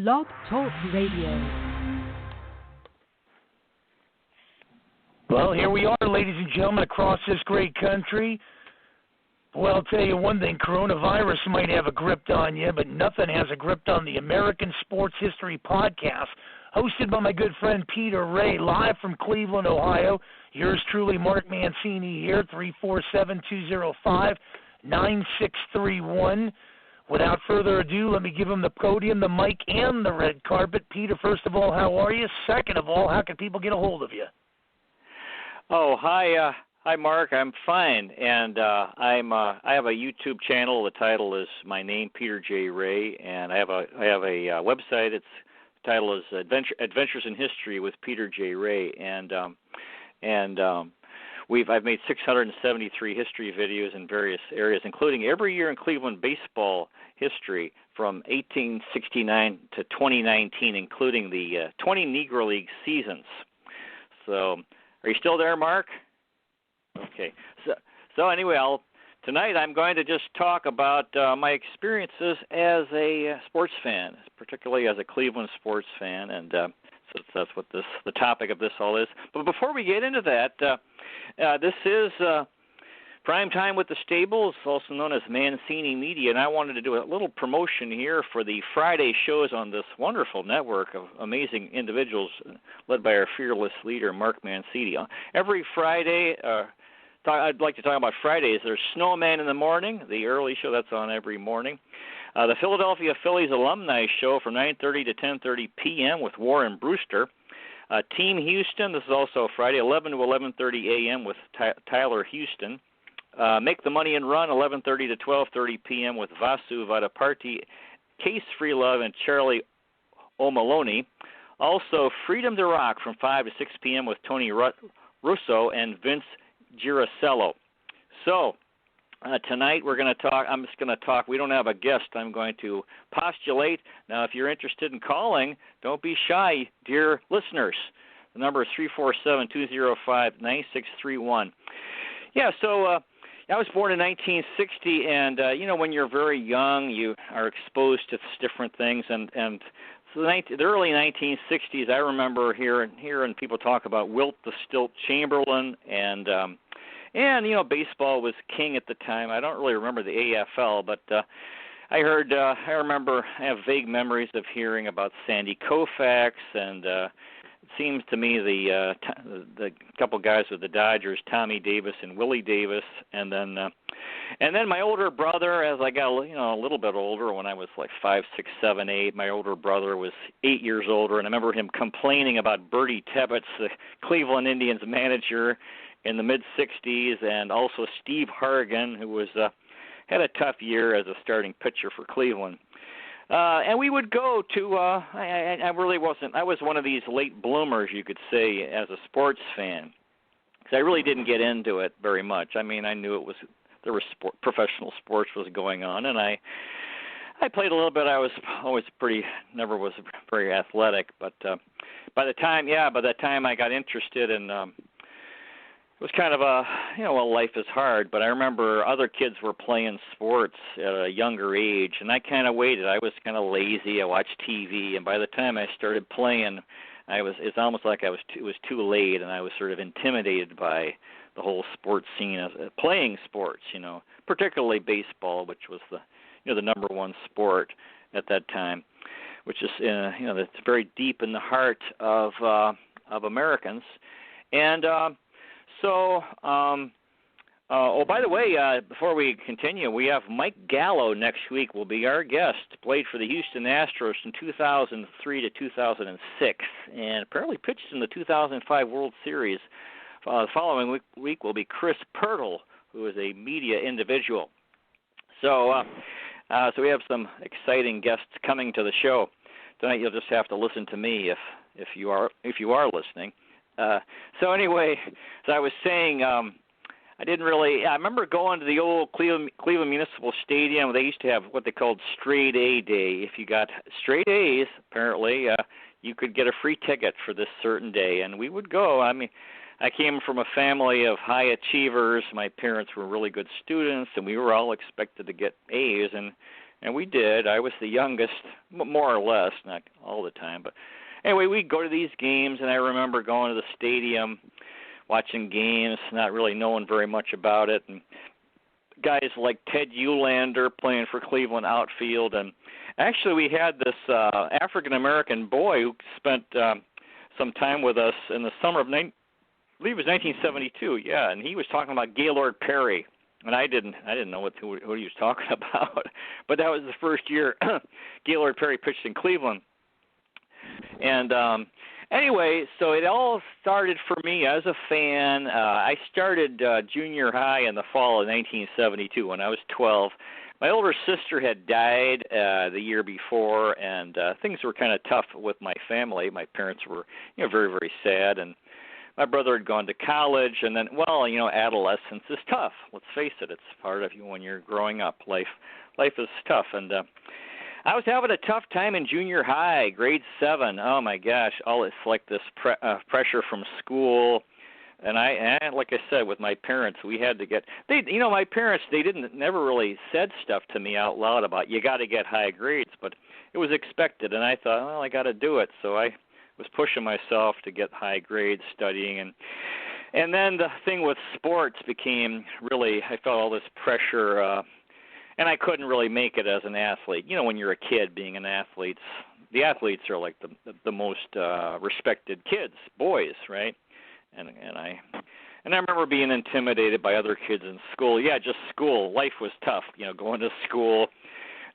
Blog Talk Radio. Well, here we are, ladies and gentlemen, across this great country. Well, I'll tell you one thing, coronavirus might have a grip on you, but nothing has a grip on the American Sports History Podcast, hosted by my good friend Peter Ray, live from Cleveland, Ohio. Yours truly, Mark Mancini here, 347-205-9631. Without further ado, let me give him the podium, the mic, and the red carpet. Peter, first of all, how are you? Second of all, how can people get a hold of you? Oh, hi, Mark. I'm fine, and I have a YouTube channel. The title is my name, Peter J. Ray, and I have a website. The title is Adventures in History with Peter J. Ray, and I've made 673 history videos in various areas, including every year in Cleveland baseball history from 1869 to 2019, including the 20 Negro League seasons. So. Are you still there, Mark? Okay. So anyway, tonight I'm going to just talk about my experiences as a sports fan, particularly as a Cleveland sports fan, and so that's what the topic of this all is. But before we get into that, this is Prime Time with the Stables, also known as Mancini Media, and I wanted to do a little promotion here for the Friday shows on this wonderful network of amazing individuals led by our fearless leader, Mark Mancini. Every Friday, I'd like to talk about Fridays. There's Snowman in the Morning, the early show that's on every morning. The Philadelphia Phillies Alumni Show from 9:30 to 10:30 p.m. with Warren Brewster. Team Houston, this is also Friday, 11 to 11:30 a.m. with Tyler Houston. Make the Money and Run, 11:30 to 12:30 p.m. with Vasu Vadaparti, Case Free Love, and Charlie O'Maloney. Also, Freedom to Rock from 5 to 6 p.m. with Tony Russo and Vince Giracello. So, tonight we're going to talk. I'm just going to talk. We don't have a guest. I'm going to postulate. Now, if you're interested in calling, don't be shy, dear listeners. The number is 347-205-9631. Yeah, so I was born in 1960, and, when you're very young, you are exposed to different things. And so the early 1960s, I remember hearing people talk about Wilt the Stilt Chamberlain, and baseball was king at the time. I don't really remember the AFL, but I have vague memories of hearing about Sandy Koufax, and it seems to me the couple guys with the Dodgers, Tommy Davis and Willie Davis, and then my older brother, as I got a little bit older, when I was like 5, 6, 7, 8, my older brother was 8 years older, and I remember him complaining about Bertie Tebbetts, the Cleveland Indians manager in the mid '60s, and also Steve Harrigan, who was had a tough year as a starting pitcher for Cleveland. And we would go to, I was one of these late bloomers, you could say, as a sports fan, because I really didn't get into it very much. I mean, I knew professional sports was going on, and I played a little bit. I was always never was very athletic, but by the time I got interested in, it was kind of life is hard, but I remember other kids were playing sports at a younger age, and I kind of waited. I was kind of lazy. I watched TV, and by the time I started playing, it's almost like it was too late, and I was sort of intimidated by the whole sports scene of playing sports, particularly baseball, which was the number one sport at that time, which is that's very deep in the heart of Americans, and So, by the way, before we continue, we have Mike Gallo next week will be our guest. Played for the Houston Astros from 2003 to 2006, and apparently pitched in the 2005 World Series. The following week will be Chris Pirtle, who is a media individual. So we have some exciting guests coming to the show tonight. You'll just have to listen to me if you are listening. So anyway, as I was saying, I remember going to the old Cleveland Municipal Stadium. They used to have what they called Straight A Day. If you got straight A's, apparently, you could get a free ticket for this certain day. And we would go. I mean, I came from a family of high achievers. My parents were really good students, and we were all expected to get A's. And And we did. I was the youngest, more or less, not all the time. But anyway, we'd go to these games, and I remember going to the stadium, watching games, not really knowing very much about it. And guys like Ted Eulander playing for Cleveland outfield. And actually we had this African-American boy who spent some time with us in the summer of, I believe it was 1972, yeah, and he was talking about Gaylord Perry. And I didn't know who he was talking about. But that was the first year Gaylord Perry pitched in Cleveland. And anyway, so it all started for me as a fan. I started junior high in the fall of 1972 when I was 12. My older sister had died the year before, and things were kind of tough with my family. My parents were, very, very sad, and my brother had gone to college, and then, adolescence is tough. Let's face it, it's part of you when you're growing up. Life is tough, and I was having a tough time in junior high, grade 7. Oh my gosh, it's like this pressure from school, and like I said, with my parents, we had to get. My parents, they never really said stuff to me out loud about you got to get high grades, but it was expected, and I thought, well, I got to do it, so I was pushing myself to get high grades studying, and then the thing with sports became really, I felt all this pressure, and I couldn't really make it as an athlete. When you're a kid, being an athlete, the athletes are like the most respected kids, boys, right? And I remember being intimidated by other kids in school. Yeah, just school. Life was tough, going to school,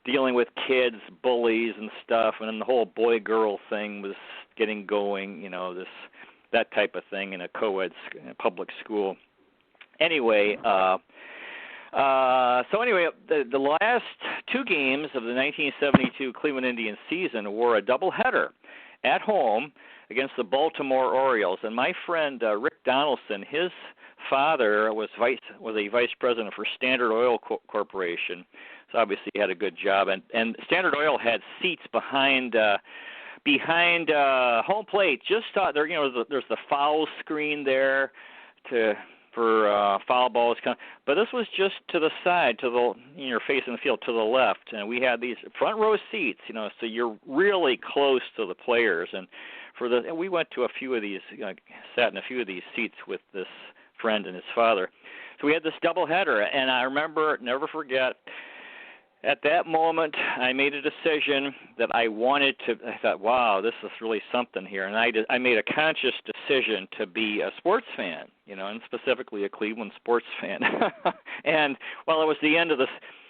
dealing with kids, bullies and stuff, and then the whole boy-girl thing was getting going, that type of thing in a co-ed public school. Anyway, the last 2 games of the 1972 Cleveland Indians season were a doubleheader at home against the Baltimore Orioles. And my friend Rick Donaldson, his father was a vice president for Standard Oil Corporation, so obviously he had a good job. And Standard Oil had seats behind home plate. Just there, there's the foul screen there for foul balls. But this was just to the side, you're facing the field to the left, and we had these front row seats. So you're really close to the players. And we went to a few of these, sat in a few of these seats with this friend and his father. So we had this doubleheader, and I remember, never forget. At that moment, I made a decision that I thought, wow, this is really something here. And I made a conscious decision to be a sports fan, and specifically a Cleveland sports fan. And it was the end of the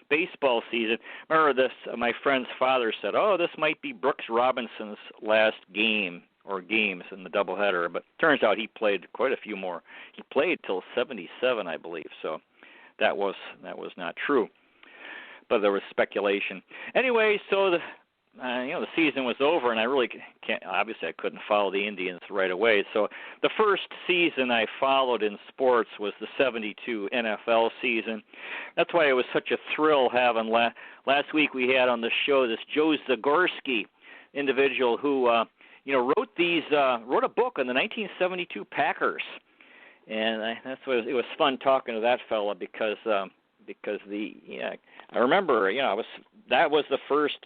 baseball season. Remember this, my friend's father said, oh, this might be Brooks Robinson's last game or games in the doubleheader. But turns out he played quite a few more. He played till 77, I believe. So that was not true. But there was speculation. Anyway, so the season was over, and I really obviously I couldn't follow the Indians right away. So the first season I followed in sports was the 72 NFL season. That's why it was such a thrill having last week we had on the show this Joe Zagorski individual who wrote a book on the 1972 Packers. And it was fun talking to that fella because I remember, that was the first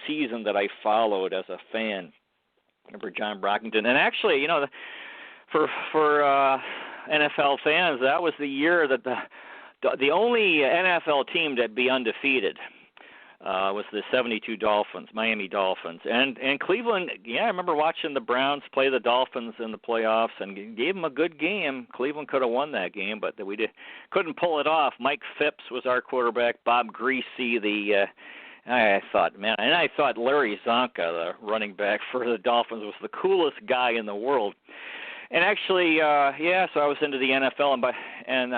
season that I followed as a fan. I remember John Brockington, and actually, for NFL fans, that was the year that the only NFL team to be undefeated was the 72 Miami Dolphins. And Cleveland, I remember watching the Browns play the Dolphins in the playoffs and gave them a good game. Cleveland could have won that game, but we couldn't pull it off. Mike Phipps was our quarterback. Bob Greasy, I thought Larry Zonka, the running back for the Dolphins, was the coolest guy in the world. And actually, so I was into the NFL, and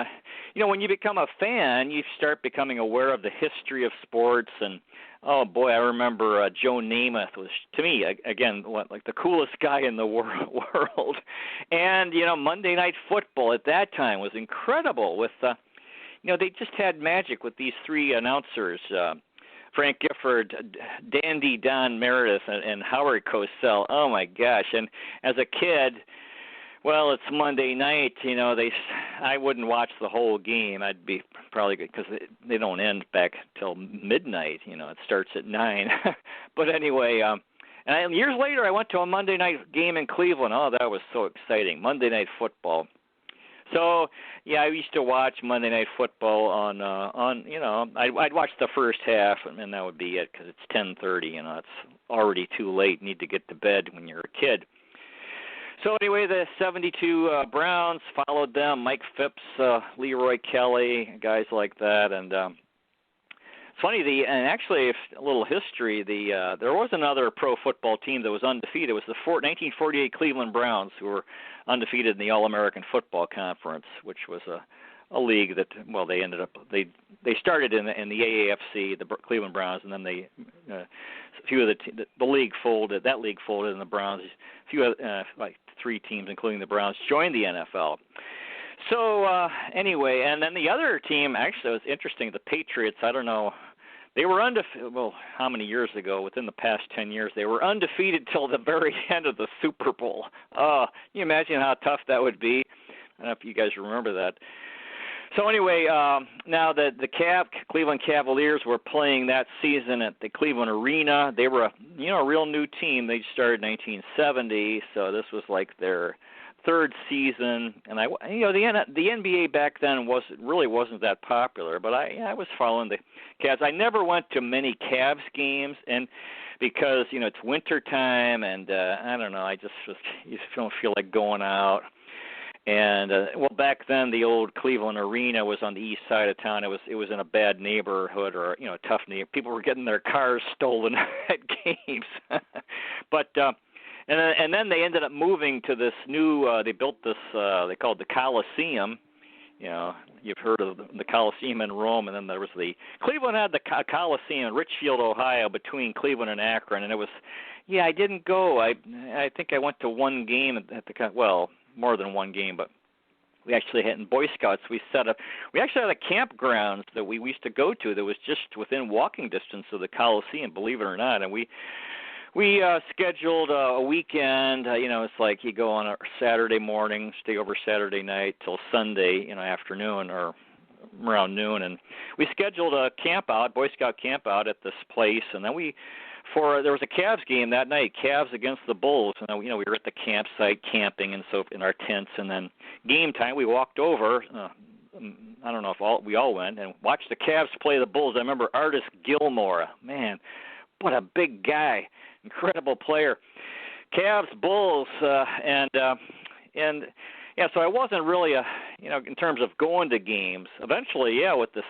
when you become a fan, you start becoming aware of the history of sports. And oh boy, I remember Joe Namath was, to me, again, like the coolest guy in the world. And Monday Night Football at that time was incredible. With they just had magic with these 3 announcers. Frank Gifford, Dandy Don Meredith, and Howard Cosell. Oh my gosh! And as a kid, Well, it's Monday night. I wouldn't watch the whole game. I'd be probably good because they don't end back till midnight. It starts at 9. But anyway, and years later, I went to a Monday night game in Cleveland. Oh, that was so exciting! Monday Night Football. So yeah, I used to watch Monday Night Football on I'd watch the first half, and that would be it because it's 10:30. It's already too late. You need to get to bed when you're a kid. So anyway, the 72 Browns followed them. Mike Phipps, Leroy Kelly, guys like that, and it's funny. And actually, a little history. There was another pro football team that was undefeated. It was the 1948 Cleveland Browns, who were undefeated in the All-American Football Conference, which was a league that they ended up they started in the AAFC, the Cleveland Browns, and then a few of the league folded. That league folded, and the Browns, a few like 3 teams, including the Browns, joined the NFL. So anyway, and then the other team, actually, it was interesting. The Patriots, I don't know, they were undefeated. Well, how many years ago? Within the past 10 years, they were undefeated till the very end of the Super Bowl. Can you imagine how tough that would be? I don't know if you guys remember that. So anyway, now the Cleveland Cavaliers were playing that season at the Cleveland Arena. They were a real new team. They started in 1970, so this was like their third season. And the NBA back then wasn't that popular, but I was following the Cavs. I never went to many Cavs games, and because it's winter time, and I don't know, you just don't feel like going out. And back then the old Cleveland Arena was on the east side of town. It was in a bad neighborhood, or a tough neighborhood. People were getting their cars stolen at games. But and then they ended up moving to this new. They built this. They called the Coliseum. You've heard of the Coliseum in Rome, and then there was Cleveland had the Coliseum in Richfield, Ohio, between Cleveland and Akron, and it was. Yeah, I didn't go. I think I went to one game at the more than one game, but we actually had in Boy Scouts. We actually had a campground that we used to go to that was just within walking distance of the Coliseum, believe it or not. And we scheduled a weekend. It's like you go on a Saturday morning, stay over Saturday night till Sunday, afternoon or around noon, and we scheduled a Boy Scout camp out at this place, and then there was a Cavs game that night, Cavs against the Bulls, and we were at the campsite camping and so in our tents, and then game time we walked over. I don't know if we all went and watched the Cavs play the Bulls. I remember Artis Gilmore, man, what a big guy, incredible player. Cavs, Bulls, and yeah, so I wasn't really in terms of going to games. Eventually, with the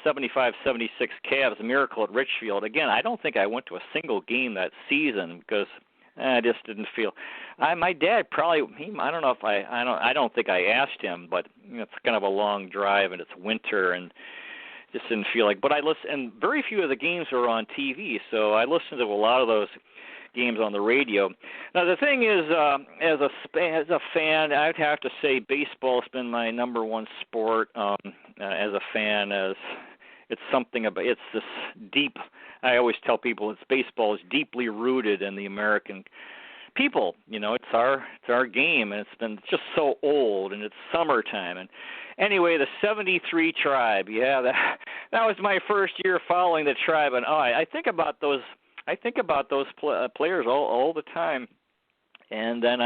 75-76 Cavs, a miracle at Richfield. Again, I don't think I went to a single game that season because I just didn't feel. My dad probably. I don't know if I don't think I asked him, but it's kind of a long drive and it's winter and just didn't feel like. But I listened, and very few of the games were on TV, so I listened to a lot of those games on the radio. Now the thing is, as a fan, I'd have to say baseball has been my number one sport. As a fan, as it's something about it's this deep. I always tell people baseball is deeply rooted in the American people. It's our game, and it's been just so old, and it's summertime. And anyway, the 73 Tribe, that was my first year following the Tribe, and I think about those. I think about those players all the time, and then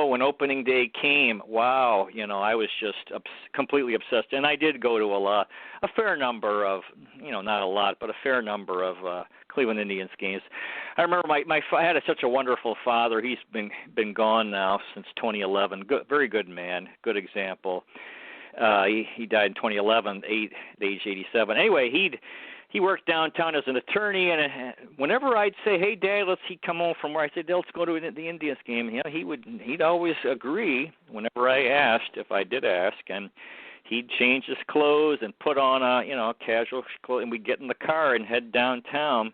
when opening day came, wow, I was just completely obsessed, and I did go to a fair number of, not a lot, but a fair number of Cleveland Indians games. I remember I had such a wonderful father. He's been gone now since 2011. Very good man, good example. He died in 2011, age 87. Anyway, he worked downtown as an attorney, and whenever I'd say, "Hey, Dad, he'd come home from where I said, let's go to the Indians game," he'd always agree whenever I asked, if I did ask, and he'd change his clothes and put on casual clothes, and we'd get in the car and head downtown.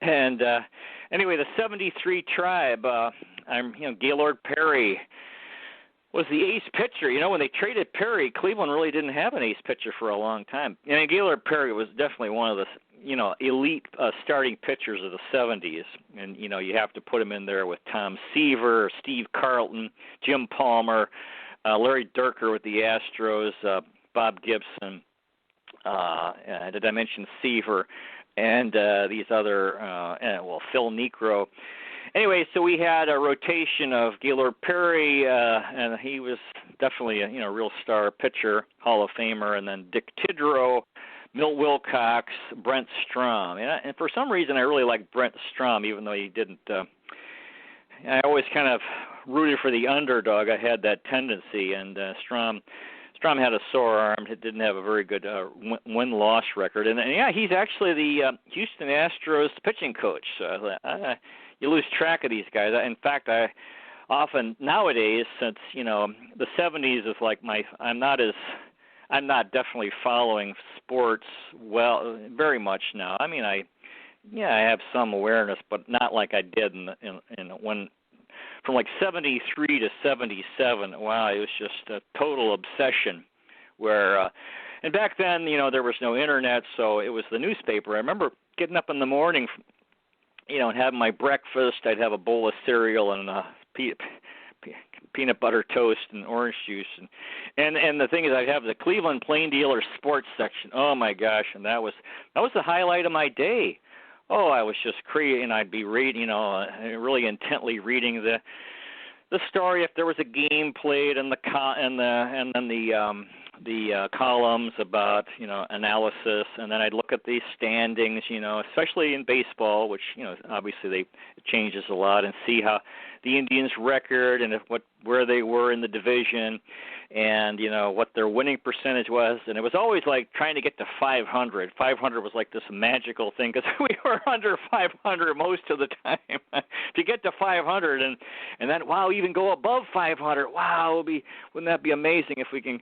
And anyway, the 73 Tribe, Gaylord Perry was the ace pitcher. When they traded Perry, Cleveland really didn't have an ace pitcher for a long time. And Gaylord Perry was definitely one of elite starting pitchers of the 70s, and you have to put them in there with Tom Seaver, Steve Carlton, Jim Palmer, Larry Dierker with the Astros, Bob Gibson. Did I mention Seaver and these other? Phil Niekro. Anyway, so we had a rotation of Gaylord Perry, and he was definitely a real star pitcher, Hall of Famer, and then Dick Tidrow, Milt Wilcox, Brent Strom. And for some reason, I really liked Brent Strom, even though he didn't. I always kind of rooted for the underdog. I had that tendency, and Strom had a sore arm. He didn't have a very good win-loss record. And he's actually the Houston Astros pitching coach. So you lose track of these guys. In fact, I often nowadays, since the 70s is like I'm not definitely following sports very much now. I mean, I have some awareness, but not like I did in when from like 73 to 77. Wow, it was just a total obsession. Where and back then, there was no internet, so it was the newspaper. I remember getting up in the morning, and having my breakfast. I'd have a bowl of cereal and peanut butter toast and orange juice, and the thing is, I'd have the Cleveland Plain Dealer sports section. Oh my gosh, and that was the highlight of my day. Oh, I was just crazy, and I'd be reading, really intently reading the story if there was a game played, and then the columns about analysis, and then I'd look at the standings, especially in baseball, which obviously it changes a lot, and see how the Indians' record and where they were in the division, and what their winning percentage was, and it was always like trying to get to 500. 500 was like this magical thing because we were under 500 most of the time. To get to 500 and then even go above 500. Wow, wouldn't that be amazing if we can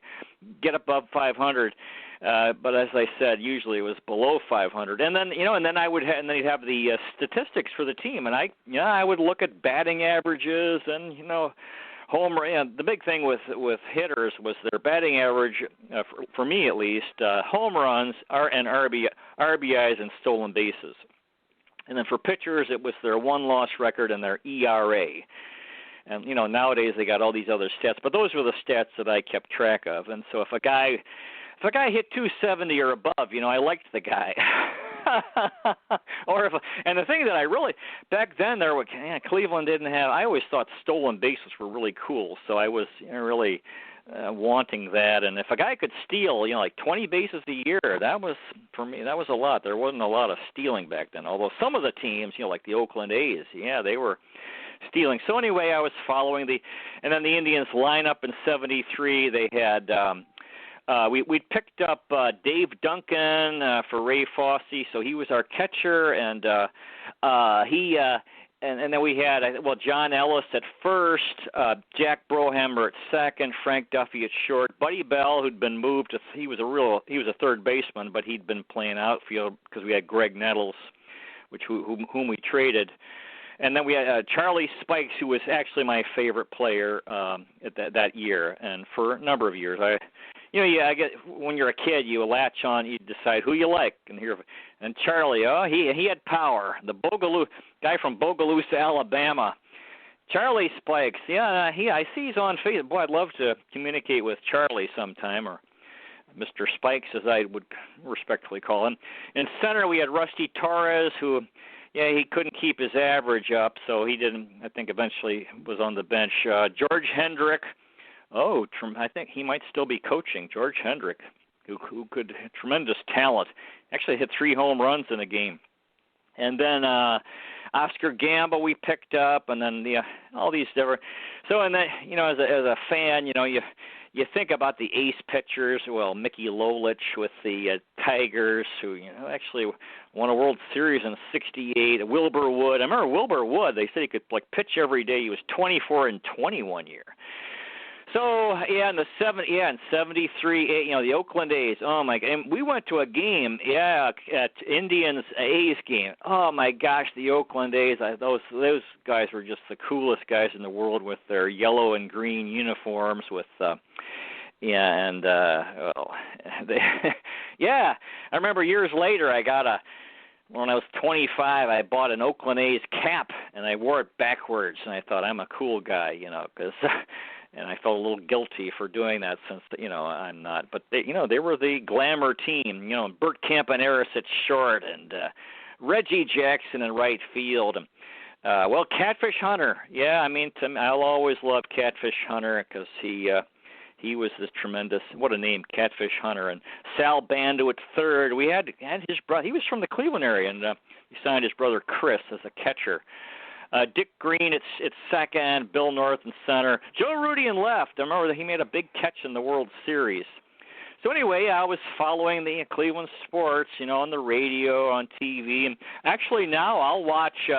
get above 500? But as I said, usually it was below 500, and then and then you'd have the statistics for the team, and I would look at batting averages and home run. The big thing with hitters was their batting average, for me at least, home runs and RBIs and stolen bases, and then for pitchers it was their win-loss record and their ERA. And nowadays they got all these other stats, but those were the stats that I kept track of. And so if a guy hit 270 or above, I liked the guy. And the thing that I really back then Cleveland didn't have. I always thought stolen bases were really cool, so I was really wanting that. And if a guy could steal, like 20 bases a year, that was for me. That was a lot. There wasn't a lot of stealing back then. Although some of the teams, like the Oakland A's, they were stealing. So anyway, I was following and then the Indians lineup in '73. They had. We picked up Dave Duncan for Ray Fosse, so he was our catcher, and and then we had John Ellis at first, Jack Brohammer at second, Frank Duffy at short, Buddy Bell, who'd been moved. He was a third baseman, but he'd been playing outfield because we had Greg Nettles, whom we traded. And then we had Charlie Spikes, who was actually my favorite player at that year, and for a number of years. I get when you're a kid, you latch on, you decide who you like, and Charlie, he had power. The guy from Bogalusa, Alabama, Charlie Spikes. I see he's on Facebook. Boy, I'd love to communicate with Charlie sometime, or Mr. Spikes, as I would respectfully call him. In center, we had Rusty Torres, who. Yeah, he couldn't keep his average up, so he didn't. I think eventually was on the bench. George Hendrick. I think he might still be coaching. George Hendrick, who could tremendous talent. Actually hit 3 home runs in a game. And then Oscar Gamble we picked up, and then all these different. So and then as a fan, you think about the ace pitchers. Well, Mickey Lolich with the Tigers, who actually won a World Series in '68. Wilbur Wood. I remember Wilbur Wood. They said he could pitch every day. He was 24-20 one year. So in '73, the Oakland A's. Oh my God! And we went to a game, at Indians A's game. Oh my gosh, the Oakland A's. Those guys were just the coolest guys in the world with their yellow and green uniforms. I remember years later I got when I was 25, I bought an Oakland A's cap, and I wore it backwards, and I thought, I'm a cool guy, you know, because and I felt a little guilty for doing that since, you know, I'm not. But, they were the glamour team, you know, Bert Campaneris at short and Reggie Jackson in right field. Well, Catfish Hunter, yeah, I mean, I'll always love Catfish Hunter because he was this tremendous, what a name, Catfish Hunter. And Sal Bando at third. We had his brother, he was from the Cleveland area, and he signed his brother Chris as a catcher. Dick Green at second, Bill North in center, Joe Rudy in left. I remember that he made a big catch in the World Series. So anyway, I was following the Cleveland sports, you know, on the radio, on TV. And actually now I'll watch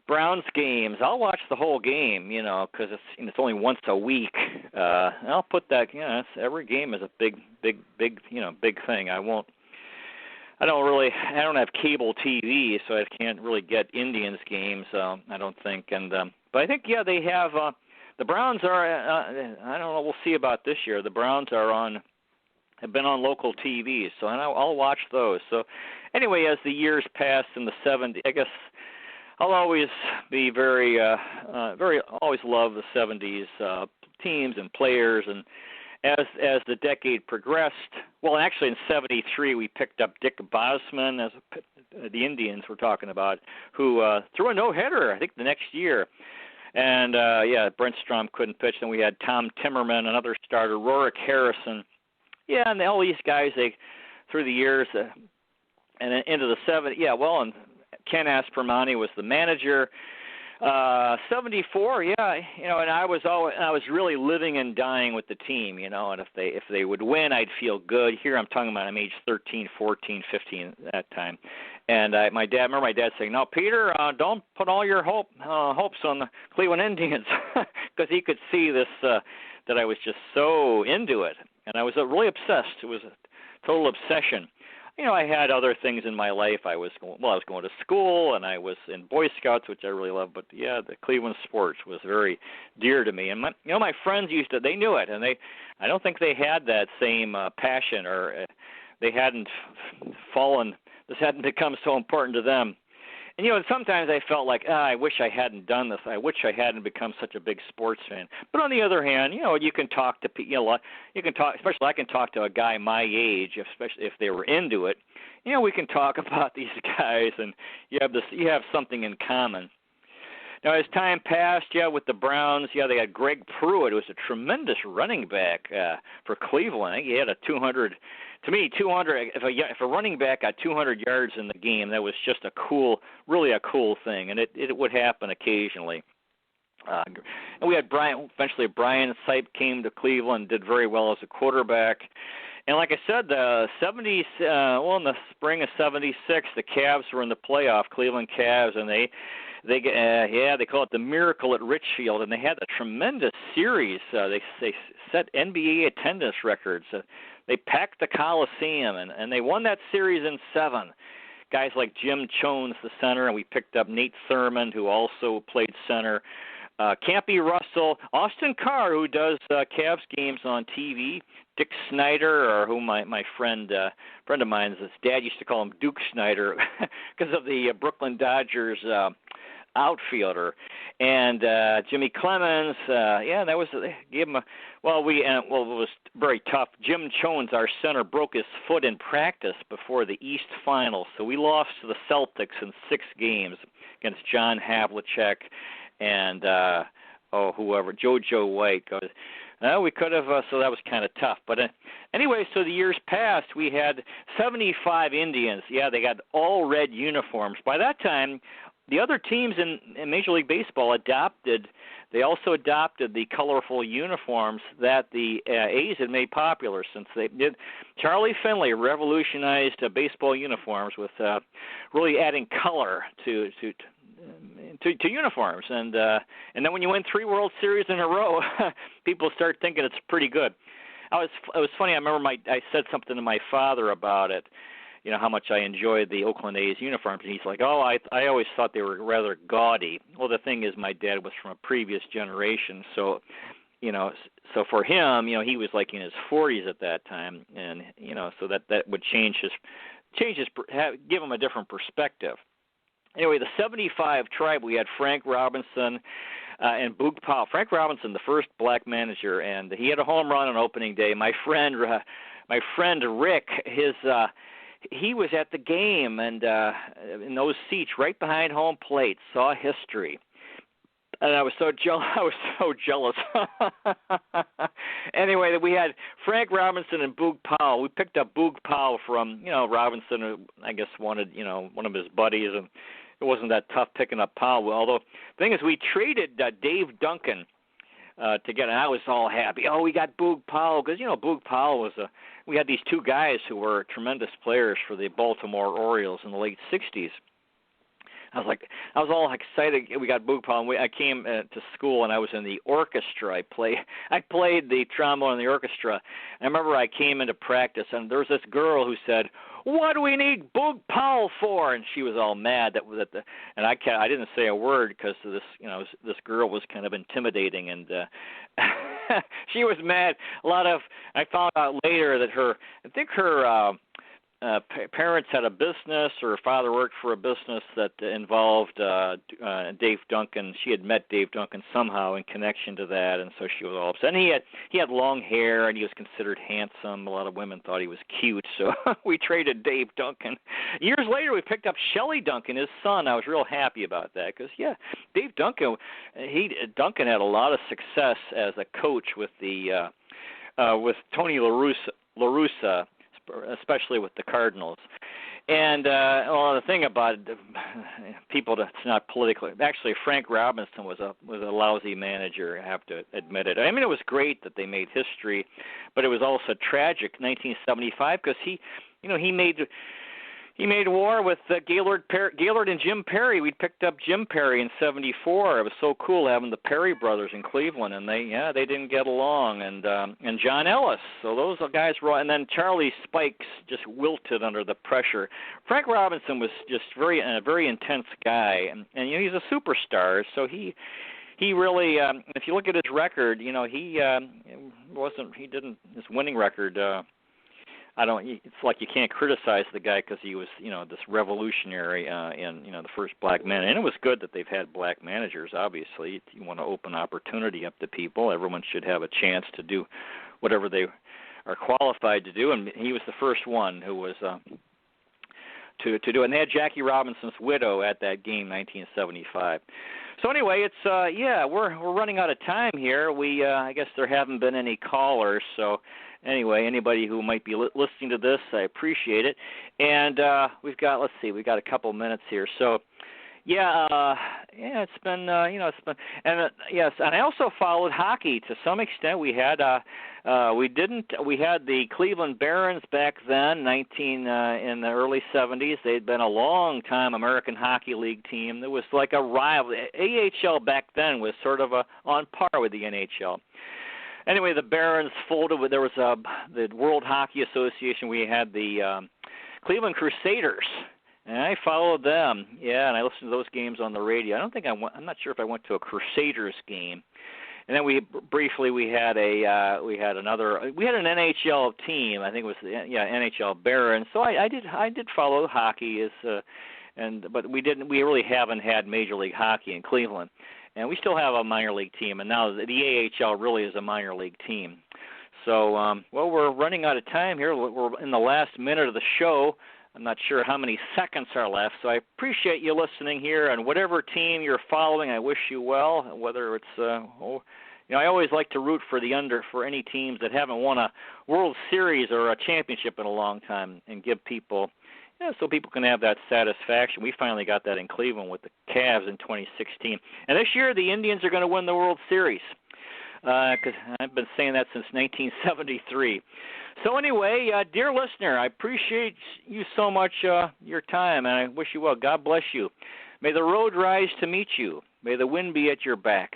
Browns games. I'll watch the whole game, you know, because it's only once a week. And I'll put that, you know, every game is a big thing. I don't have cable TV, so I can't really get Indians games, I don't think. And but I think, yeah, they have the Browns are I don't know, we'll see about this year. The Browns have been on local TV, so I'll watch those. So anyway, as the years pass in the 70s, I guess I'll always be always love the 70s teams and players. And as the decade progressed, well, actually in 73 we picked up Dick Bosman, as the Indians we're talking about, who threw a no-hitter, I think, the next year. And, Brent Strom couldn't pitch. Then we had Tom Timmerman, another starter, Rorick Harrison. Yeah, and all these guys, through the years and into the 70s, and Ken Aspermani was the manager. 74, yeah, you know, and I was really living and dying with the team, you know, and if they would win, I'd feel good. Here I'm talking about I'm age 13, 14, 15 at that time. And my dad saying, "No, Peter, don't put all your hopes on the Cleveland Indians," because he could see this that I was just so into it, and I was really obsessed. It was a total obsession. You know, I had other things in my life. I was going to school, and I was in Boy Scouts, which I really loved. But yeah, the Cleveland sports was very dear to me. And my friends they knew it, and I don't think they had that same passion, or they hadn't fallen. This hadn't become so important to them. And, you know, sometimes I felt like, I wish I hadn't done this. I wish I hadn't become such a big sports fan. But on the other hand, you know, you can talk to people, especially I can talk to a guy my age, especially if they were into it. You know, we can talk about these guys, and you have something in common. Now, as time passed, with the Browns, they had Greg Pruitt, who was a tremendous running back for Cleveland. I think he had a 200. To me, 200. If a running back got 200 yards in the game, that was just really a cool thing, and it would happen occasionally. And we had eventually Brian Sipe came to Cleveland, did very well as a quarterback. And like I said, the 70s, in the spring of '76, the Cavs were in the playoff, Cleveland Cavs, and they call it the Miracle at Richfield, and they had a tremendous series. They set NBA attendance records. They packed the Coliseum, and they won that series in 7. Guys like Jim Chones, the center, and we picked up Nate Thurmond, who also played center. Campy Russell, Austin Carr, who does Cavs games on TV, Dick Snyder, or who my friend of mine, his dad used to call him Duke Snyder because of the Brooklyn Dodgers outfielder, and Jimmy Clemens. That was gave him a it was very tough. Jim Chones, our center, broke his foot in practice before the East Finals, so we lost to the Celtics in 6 games against John Havlicek and whoever, JoJo White goes. We could have, so that was kind of tough. But anyway, so the years passed. We had 75 Indians. Yeah, they got all red uniforms. By that time, the other teams in Major League Baseball they also adopted the colorful uniforms that the A's had made popular since they did. Charlie Finley revolutionized baseball uniforms with really adding color to uniforms, and then when you win 3 World Series in a row, people start thinking it's pretty good. It was funny. I remember I said something to my father about it, you know, how much I enjoyed the Oakland A's uniforms, and he's like, I always thought they were rather gaudy. Well, the thing is, my dad was from a previous generation, so for him, you know, he was like in his 40s at that time, and you know, so that would change give them a different perspective. Anyway, the 75 Tribe, we had Frank Robinson and Boog Powell. Frank Robinson, the first black manager, and he had a home run on opening day. My friend Rick, he was at the game and in those seats right behind home plate, saw history. And I was so jealous. Anyway, we had Frank Robinson and Boog Powell. We picked up Boog Powell from, Robinson, who I guess wanted, one of his buddies, and it wasn't that tough picking up Powell. Although the thing is, we traded Dave Duncan to get, and I was all happy. Oh, we got Boog Powell because Boog Powell was we had these two guys who were tremendous players for the Baltimore Orioles in the late '60s. I was all excited. We got Boog Powell, and I came to school, and I was in the orchestra. I played the trombone in the orchestra. I remember I came into practice, and there was this girl who said, "What do we need Boog Powell for?" And she was all mad and I didn't say a word because this girl was kind of intimidating, and she was mad. I found out later that her parents had a business, or her father worked for a business that involved Dave Duncan. She had met Dave Duncan somehow in connection to that, and so she was all upset. And he had long hair, and he was considered handsome. A lot of women thought he was cute, so we traded Dave Duncan. Years later, we picked up Shelley Duncan, his son. I was real happy about that because, Dave Duncan, Duncan had a lot of success as a coach with with Tony La Russa, especially with the Cardinals. And the thing about it, people that's not politically, actually Frank Robinson was a lousy manager, I have to admit it. I mean, it was great that they made history, but it was also tragic 1975 because he made war with Gaylord and Jim Perry. We picked up Jim Perry in '74. It was so cool having the Perry brothers in Cleveland, and they didn't get along. And John Ellis. So those guys were. And then Charlie Spikes just wilted under the pressure. Frank Robinson was just a very intense guy, and he's a superstar. So he really, if you look at his record, his winning record. It's like you can't criticize the guy because he was, this revolutionary in, the first black man. And it was good that they've had black managers, obviously. You want to open opportunity up to people. Everyone should have a chance to do whatever they are qualified to do. And he was the first one who was to do it. And they had Jackie Robinson's widow at that game, 1975. So anyway, it's we're running out of time here. I guess there haven't been any callers, so anyway, anybody who might be listening to this, I appreciate it. And we've got a couple minutes here. So it's been and yes, and I also followed hockey to some extent. We had the Cleveland Barons back then, in the early 70s. They'd been a long time American Hockey League team. There was like a rival. AHL back then was sort of on par with the NHL. Anyway, the Barons folded. There was the World Hockey Association. We had the Cleveland Crusaders, and I followed them. Yeah, and I listened to those games on the radio. I'm not sure if I went to a Crusaders game. And then we had an NHL team. I think it was NHL Barons. So I did follow hockey but we really haven't had Major League Hockey in Cleveland. And we still have a minor league team, and now the AHL really is a minor league team. So, we're running out of time here. We're in the last minute of the show. I'm not sure how many seconds are left, so I appreciate you listening here. And whatever team you're following, I wish you well. Whether it's, I always like to root for any teams that haven't won a World Series or a championship in a long time, and give people. So people can have that satisfaction. We finally got that in Cleveland with the Cavs in 2016. And this year, the Indians are going to win the World Series because I've been saying that since 1973. So anyway, dear listener, I appreciate you so much, your time, and I wish you well. God bless you. May the road rise to meet you. May the wind be at your back.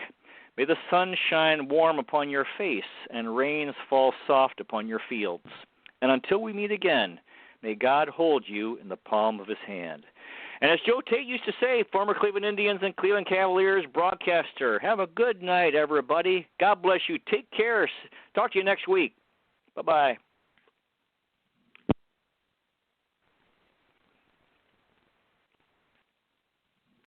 May the sun shine warm upon your face and rains fall soft upon your fields. And until we meet again, may God hold you in the palm of his hand. And as Joe Tate used to say, former Cleveland Indians and Cleveland Cavaliers broadcaster, have a good night, everybody. God bless you. Take care. Talk to you next week. Bye-bye.